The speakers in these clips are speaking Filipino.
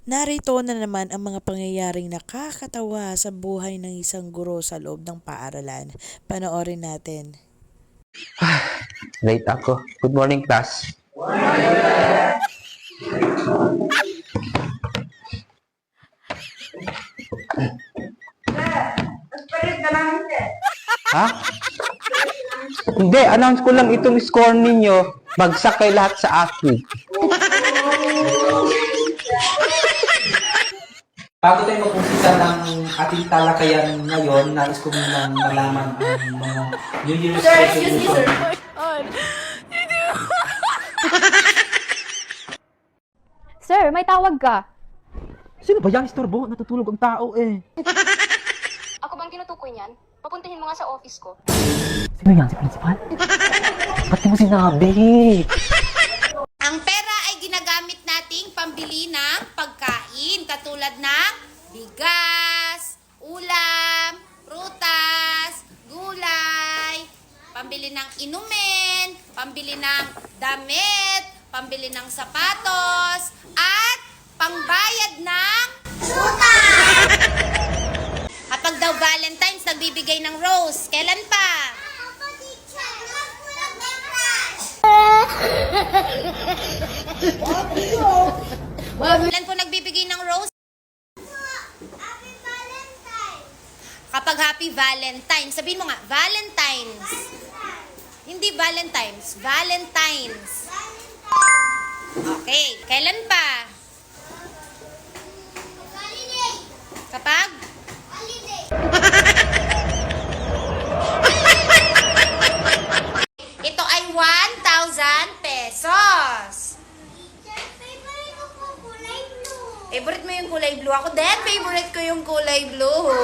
Narito na naman ang mga pangyayaring nakakatawa sa buhay ng isang guro sa loob ng paaralan. Panoorin natin. Late ako. Good morning, class. Ha? Hindi, announce ko lang itong score ninyo. Bagsak kay lahat sa akin. Bago tayo mag-umpisa ng ating talakayan ngayon, nais ko munang malaman ang mga New Year's resolution. Sir, may tawag ka. Sino ba yan, istorbo? Natutulog ang tao eh. Ako bang tinutukoy niyan? Papuntahin mo nga sa office ko. Sino yan, si principal? Ba't di mo sinabi? Ang pera ay ginagamit nating pambili ng pagkain katulad ng bigas, ulam, prutas, gulay, pambili ng inumin, pambili ng damit, pambili ng sapatos, at pangbayad ng utang. Kapag daw Valentine's, nagbibigay ng rose. Kailan pa? Kailan po nagbibigay ng rose? Happy Valentine's. Kapag Happy Valentine's, sabihin mo nga, Valentine's. Hindi Valentine's, Valentine's. Okay, kailan pa? Kapag? Ito ay 1,000 pesos. Favorite mo yung kulay blue? Ako din, favorite ko yung kulay blue.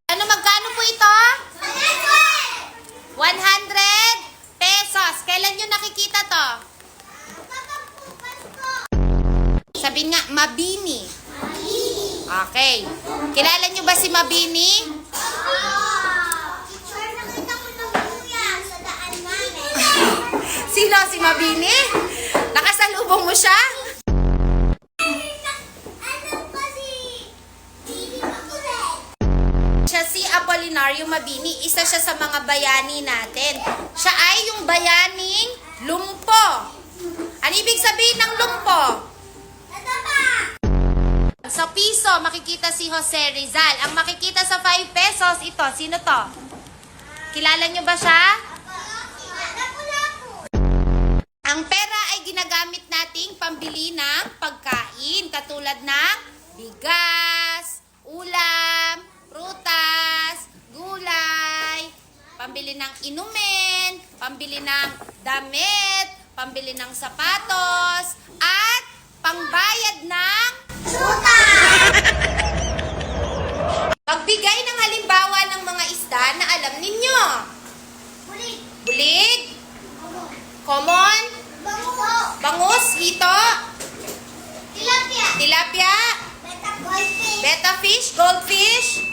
Ano, magkano po ito? 100 pesos. Kailan nyo nakikita to? Sabihin nga, Mabini. Okay. Kilala nyo ba si Mabini? Sino si Mabini? Nakasalubong mo siya? Siya si Apolinario Mabini, isa siya sa mga bayani natin. Siya ay yung bayaning lumpo. Ano ibig sabihin ng lumpo? Sa piso, makikita si Jose Rizal. Ang makikita sa 5 pesos, ito. Sino to? Kilala nyo ba siya? Ang pera ay ginagamit nating pambili ng pagkain katulad ng bigas, ulam, prutas, gulay, pambili ng inumin, pambili ng damit, pambili ng sapatos, at pangbayad ng utang. Pagbigay ng halimbawa ng mga isda na alam ninyo. Bulig. Bulig. Common. Bangus. Hito. Tilapia. Tilapia. Betta fish. Goldfish.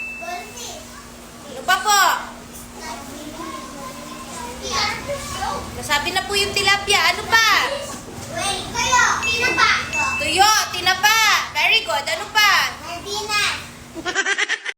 Ano pa po? Nasabi na po yung tilapia. Ano pa? Tuyo. Tinapa. Very good. Ano pa?